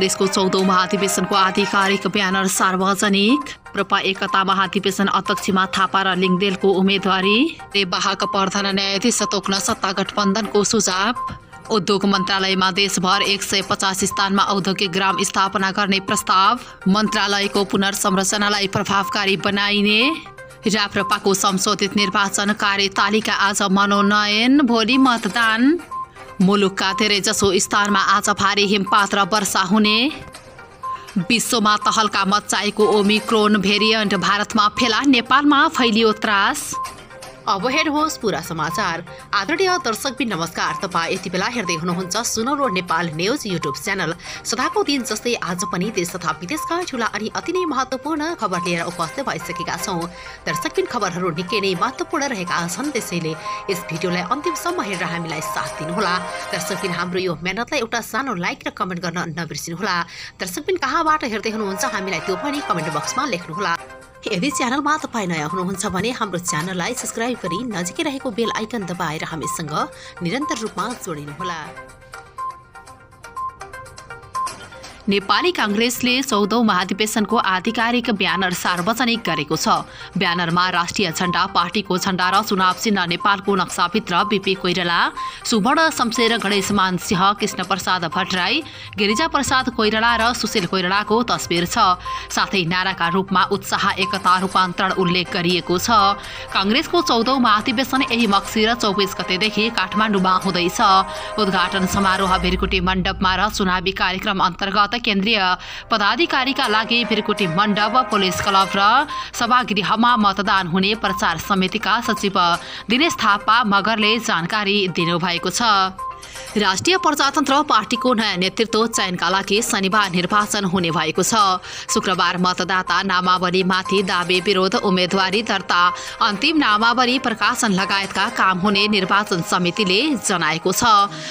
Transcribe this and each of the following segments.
कांग्रेसको 14औं महाधिवेशनको आधिकारिक ब्यानर सार्वजनिक। प्रपा एकता महाधिवेशन अध्यक्षमा थापा र लिङदेलको उम्मेदवारी। वाहक प्रधान न्यायाधीश तोक्न सत्ता गठबन्धनको सुझाव। उद्योग मन्त्रालयमा देशभर 150 स्थानमा औद्योगिक ग्राम स्थापना गर्ने प्रस्ताव। मन्त्रालयको पुनर्संरचनालाई प्रभावकारी बनाइने। राप्रपाको संशोधित निर्वाचन कार्यतालिका आज मनोनयन, भोलि मतदान। मुलुकका धेरैजसो स्थानमा आज भारी हिमपात र वर्षा हुने। विश्वमा तहल्का मच्चाएको ओमिक्रोन भेरिएन्ट भारतमा फेला, नेपालमा फैलियो त्रास। अब हेर्नुहोस् पूरा समाचार। आदरणीय दर्शकबिन नमस्कार। तपाईँ यति बेला हेर्दै हुनुहुन्छ सुनौलो नेपाल न्यूज युट्युब च्यानल। सदाको दिन जस्तै आज पनि देश तथा विदेशका ठूला अनि अति नै महत्त्वपूर्ण खबर लिएर उपस्थित भइसकेका छौँ। दर्शकबिन खबरहरू निकै नै महत्त्वपूर्ण रहेका छन्, त्यसैले यस भिडियोलाई अन्तिमसम्म हेरेर हामीलाई साथ दिनुहोला। दर्शकबिन हाम्रो यो मेहनतलाई एउटा सानो लाइक र कमेन्ट गर्न नबिर्सिनुहोला। दर्शकबिन कहाँबाट हेर्दै हुनुहुन्छ हामीलाई त्यो पनि कमेन्ट बक्समा लेख्नुहोला। यदि च्यानलमा तपाईँ नयाँ हुनुहुन्छ भने हाम्रो च्यानललाई सब्स्क्राइब गरी नजिकै रहेको बेल आइकन दबाएर हामीसँग निरन्तर रूपमा जोडिनुहोला। नेपाली कांग्रेसले 14औं महाधिवेशनको आधिकारिक ब्यानर सार्वजनिक गरेको छ। ब्यानरमा राष्ट्रिय झण्डा, पार्टीको झण्डा र चुनाव चिन्ह नेपालको नक्साभित्र बीपी कोइराला, सुवर्ण शमशेर गणेशमान सिंह, कृष्ण प्रसाद भट्टराई, गिरिजा प्रसाद कोइराला र सुशील कोइरालाको तस्बिर छ। साथै नाराका रूपमा उत्साह, एकता, रूपान्तरण उल्लेख गरिएको छ। कांग्रेसको 14औं महाधिवेशन यही मक्सिर 24 गतेदेखि काठमाडौँमा हुँदैछ। उद्घाटन समारोह भिरकुटी मण्डपमा र चुनावी कार्यक्रम अन्तर्गत केन्द्रीय पदाधिकारीका लागि भिरकुटी मण्डप, पुलिस क्लब र सभागृहमा मतदान हुने प्रचार समितिका सचिव दिनेश थापा मगरले जानकारी दिनुभएको छ। राष्ट्रिय प्रजातन्त्र पार्टीको नयाँ नेतृत्व चयनका लागि शनिबार निर्वाचन हुने भएको छ। शुक्रबार मतदाता नामावलीमाथि दाबी विरोध, उम्मेदवारी दर्ता, अन्तिम नामावली प्रकाशन लगायतका काम हुने निर्वाचन समितिले जनाएको छ।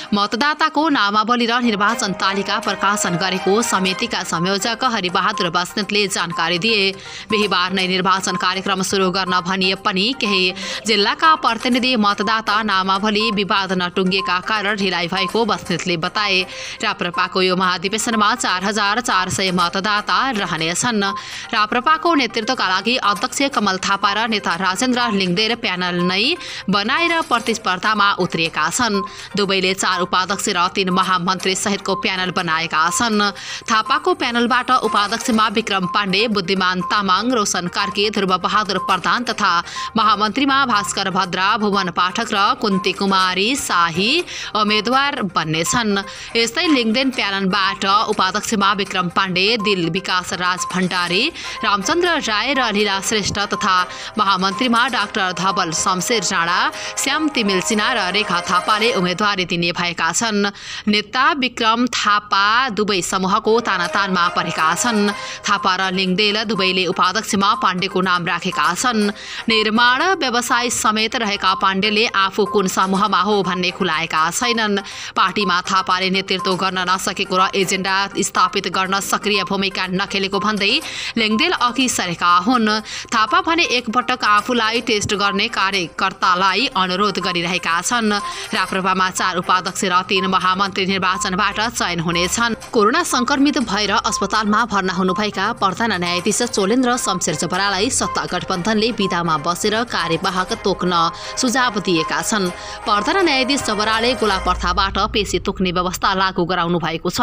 मतदाताको नामावली र निर्वाचन तालिका प्रकाशन गरेको समितिका संयोजक हरिबहादुर बस्नेतले जानकारी दिए। बिहिबार नै निर्वाचन कार्यक्रम सुरु गर्न भनिए पनि केही जिल्लाका प्रतिनिधि मतदाता नामावली विवाद नटुङ्गिएका कारण ढिलाइ भएको बस्नेतले बताए। राप्रपाको यो महाधिवेशनमा 4400 मतदाता रहनेछन्। राप्रपाको नेतृत्वका लागि अध्यक्ष कमल थापा र नेता राजेन्द्र लिङदेल प्यानल नै बनाएर प्रतिस्पर्धामा उत्रिएका छन्। दुवैले 4 उपाध्यक्ष र 3 महामन्त्री सहितको प्यानल बनाएका छन्। थापाको प्यानलबाट उपाध्यक्षमा विक्रम पाण्डे, बुद्धिमान तामाङ, रोशन कार्की, ध्रुव बहादुर प्रधान तथा महामन्त्रीमा भास्कर भद्रा, भुवन पाठक र कुन्ती कुमारी शाही उम्मेद्वार बन्नेछन्। यस्तै लिङदेन प्यानलबाट उपाध्यक्षमा विक्रम पाण्डे, दिल विकास राज भण्डारी, रामचन्द्र राय र लीला श्रेष्ठ तथा महामन्त्रीमा डाक्टर धवल शमशेर राणा, श्याम तिमिल सिन्हा र रेखा थापाले उम्मेदवारी दिने भएका छन्। नेता विक्रम थापा दुवै समूहको तानातानमा परेका छन्। थापा र लिङदेल दुवैले उपाध्यक्षमा पाण्डेको नाम राखेका छन्। निर्माण व्यवसाय समेत रहेका पाण्डेले आफू कुन समूहमा हो भन्ने खुलाएका छैनन्। पार्टीमा थापाले नेतृत्व गर्न नसकेको र एजेन्डा स्थापित गर्न सक्रिय भूमिका नखेलेको भन्दै लिङदेल अघि सरेका हुन्। थापा भने एकपटक आफूलाई टेस्ट गर्ने कार्यकर्तालाई अनुरोध गरिरहेका छन्। राप्रपामा 4 उपाध्यक्ष र 3 महामन्त्री निर्वाचनबाट चयन हुनेछन्। कोरोना संक्रमित भएर अस्पतालमा भर्ना हुनुभएका प्रधान न्यायाधीश चोलेन्द्र शमशेर जबरालाई सत्ता गठबन्धनले विधामा बसेर कार्यवाहक तोक्न सुझाव दिएका छन्। प्रधान न्यायाधीश जबराले गोला प्रथाबाट पेशी तोक्ने व्यवस्था लागू गराउनु भएको छ।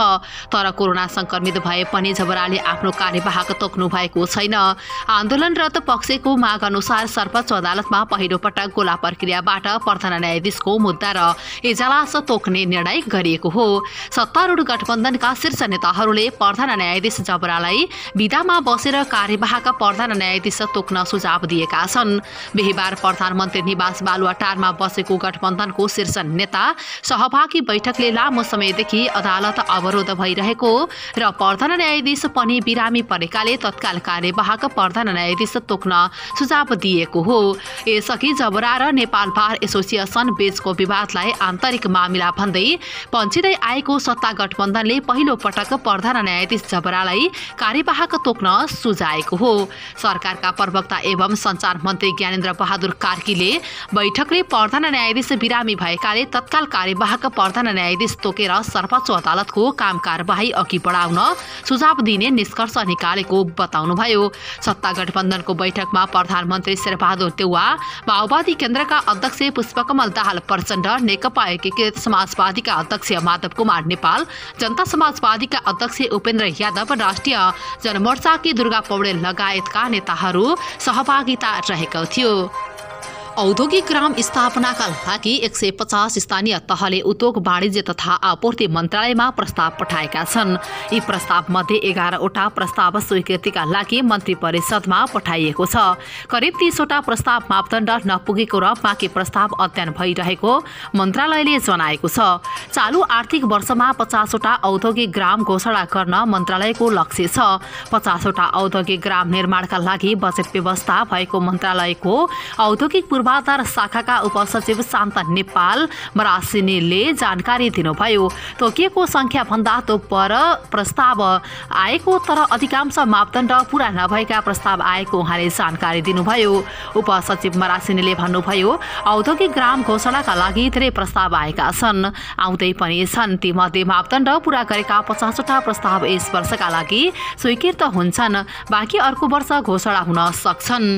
तर कोरोना संक्रमित भए पनि जबराले आफ्नो कार्यवाहक तोक्नु भएको छैन। आन्दोलनरत पक्षको माग अनुसार सर्वोच्च अदालतमा पहिलो पटक गोला प्रक्रियाबाट प्रधान न्यायाधीशको मुद्दा र इजलास तोक्ने निर्णय गरिएको हो। सत्तारूढ गठबन्धनका शीर्ष नेताहरूले प्रधान न्यायाधीश जबरालाई विधामा बसेर कार्यवाहक प्रधान न्यायाधीश तोक्न सुझाव दिएका छन्। बिहिबार प्रधानमन्त्री निवास बालुवाटारमा बसेको गठबन्धनको शीर्ष नेता सहभागी बैठकले लामो समयदेखि अदालत अवरोध भइरहेको र प्रधान न्यायाधीश पनि बिरामी परेकाले तत्काल कार्यवाहक प्रधान न्यायाधीश तोक्न सुझाव दिएको हो। यसअघि जबरा र नेपाल बार एसोसिएसन बीचको विवादलाई आन्तरिक मामिला भन्दै पन्छिँदै आएको सत्ता गठबन्धनले पहिलो पटक प्रधान न्यायाधीश जबरालाई कार्यवाहक तोक्न सुझाएको हो। सरकारका प्रवक्ता एवं सञ्चार मन्त्री ज्ञानेन्द्र बहादुर कार्कीले बैठकले प्रधान न्यायाधीश बिरामी भएकाले तत्काल कार्यवाहक प्रधान न्यायाधीश तोकेर सर्वोच्च अदालतको काम कारबाही अघि बढाउन सुझाव दिने निष्कर्ष निकालेको बताउनुभयो। सत्ता गठबन्धनको बैठकमा प्रधानमन्त्री शेरबहादुर देउवा, माओवादी केन्द्रका अध्यक्ष पुष्पकमल दाहाल प्रचण्ड, नेकपा एकीकृत समाजवादीका अध्यक्ष माधव कुमार नेपाल, जनता समाजवादीका अध्यक्ष उपेन्द्र यादव, राष्ट्रिय जनमोर्चाकी दुर्गा पौडेल लगायतका नेताहरू सहभागिता रहेको थियो। औद्योगिक ग्राम स्थापनाका लागि 150 स्थानीय तहले उद्योग वाणिज्य तथा आपूर्ति मन्त्रालयमा प्रस्ताव पठाएका छन्। यी प्रस्तावमध्ये 11वटा प्रस्ताव स्वीकृतिका लागि मन्त्री परिषदमा पठाइएको छ। करिब 30वटा प्रस्ताव मापदण्ड नपुगेको र बाँकी प्रस्ताव अध्ययन भइरहेको मन्त्रालयले जनाएको छ। चालु आर्थिक वर्षमा 50वटा औद्योगिक ग्राम घोषणा गर्न मन्त्रालयको लक्ष्य छ। 50वटा औद्योगिक ग्राम निर्माणका लागि बजेट व्यवस्था भएको मन्त्रालयको औद्योगिक पूर्वाधार शाखाका उपसचिव शान्त नेपाल मरासिनीले जानकारी दिनुभयो। तोकिएको संख्या भन्दा पर प्रस्ताव आएको तर अधिकांश मापदण्ड पूरा नभएका प्रस्ताव आएको उहाँले जानकारी दिनुभयो। उपसचिव मरासिनीले भन्नुभयो, औद्योगिक ग्राम घोषणाका लागि धेरै प्रस्ताव आएका छन्, आउँदै पनि छन्। तीमध्ये मापदण्ड पूरा गरेका 50वटा प्रस्ताव यस वर्षका लागि स्वीकृत हुन्छन्, बाँकी अर्को वर्ष घोषणा हुन सक्छन्।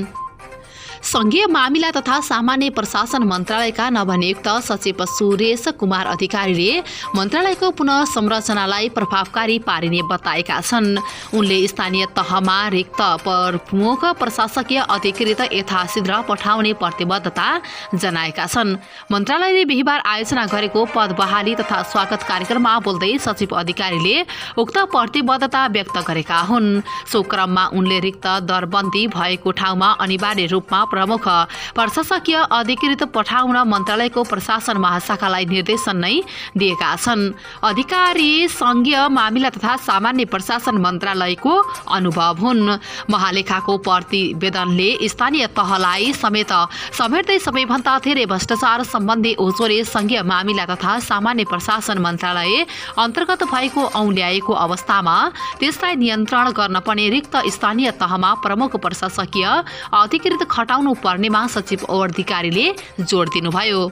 संघीय मामिला तथा सामान्य प्रशासन मन्त्रालयका नवनियुक्त सचिव सुरेश कुमार अधिकारीले मन्त्रालयको पुनः संरचनालाई प्रभावकारी पारिने बताएका छन्। उनले स्थानीय तहमा रिक्त प्रमुख प्रशासकीय अधिकृत यथाशीघ्र पठाउने प्रतिबद्धता जनाएका छन्। मन्त्रालयले बिहिबार आयोजना गरेको पद बहाली तथा स्वागत कार्यक्रममा बोल्दै सचिव अधिकारीले उक्त प्रतिबद्धता व्यक्त गरेका हुन्। सो क्रममा उनले रिक्त दरबन्दी भएको ठाउँमा अनिवार्य रूपमा प्रमुख प्रशासकीय अधिकृत पठाउन मन्त्रालयको प्रशासन महाशाखालाई निर्देशन नै दिएका छन्। अधिकारी संघीय मामिला तथा सामान्य प्रशासन मन्त्रालयको अनुभव हुन्। महालेखाको प्रतिवेदनले स्थानीय तहलाई समेट्दै सबैभन्दा धेरै भ्रष्टाचार सम्बन्धी ओचोरे संघीय मामिला तथा सामान्य प्रशासन मन्त्रालय अन्तर्गत भएको औल्याएको अवस्थामा त्यसलाई नियन्त्रण गर्न पनि रिक्त स्थानीय तहमा प्रमुख प्रशासकीय अधिकृत खटाउनु पर्नेमा सचिव अधिकारीले जोड दिनुभयो।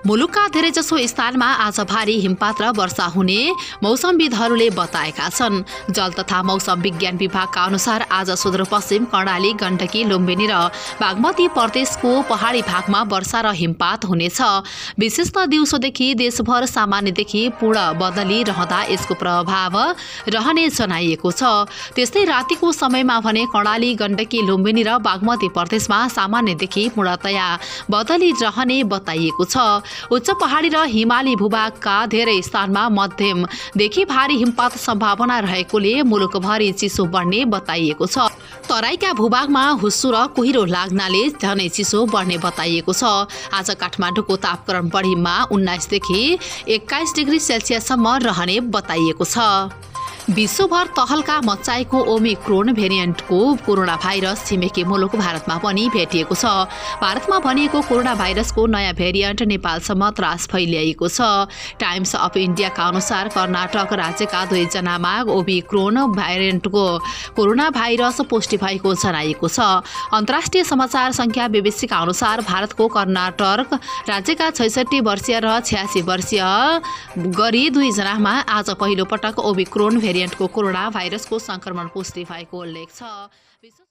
मुलुकका धेरैजसो स्थानमा आज भारी हिमपात र वर्षा हुने मौसमविदहरूले बताएका छन्। जल तथा मौसम विज्ञान विभागका अनुसार आज सुदूरपश्चिम कर्णाली, गण्डकी, लुम्बिनी र बागमती प्रदेशको पहाडी भागमा वर्षा र हिमपात हुनेछ। विशेषतः दिउँसोदेखि देशभर सामान्यदेखि पूर्ण बदली रहँदा यसको प्रभाव रहने जनाइएको छ। त्यस्तै रातिको समयमा भने कर्णाली, गण्डकी, लुम्बिनी र बागमती प्रदेशमा सामान्यदेखि पूर्णतया बदली रहने बताइएको छ। उच्च पहाडी र हिमाली भूभागका धेरै स्थानमा मध्यमदेखि भारी हिमपात सम्भावना रहेकोले मुलुकभरि चिसो बढ्ने बताइएको छ। तराईका भूभागमा हुस्सो र कुहिरो लाग्नाले झनै चिसो बढ्ने बताइएको छ। आज काठमाडौँको तापक्रम बढीमा 19 देखि 21 डिग्री सेल्सियससम्म रहने बताइएको छ। विश्वभर तहल्का मच्चाएको ओमिक्रोन भेरिएन्टको कोरोना भाइरस छिमेकी मुलुक भारतमा पनि भेटिएको छ। भारतमा भनिएको कोरोना भाइरसको नयाँ भेरिएन्ट नेपालसम्म त्रास फैलिएको छ। टाइम्स अफ इन्डियाका अनुसार कर्नाटक राज्यका 2 जनामा ओमिक्रोन भेरिएन्टको कोरोना भाइरस पुष्टि भएको जनाइएको छ। अन्तर्राष्ट्रिय समाचार संख्या बीबीसीका अनुसार भारतको कर्नाटक राज्यका 66 वर्षीय र 86 वर्षीय गरी 2 जनामा आज पहिलो पटक ओमिक्रोन भेरिएन्टको कोरोना भाइरसको संक्रमण पुष्टि भएको उल्लेख छ।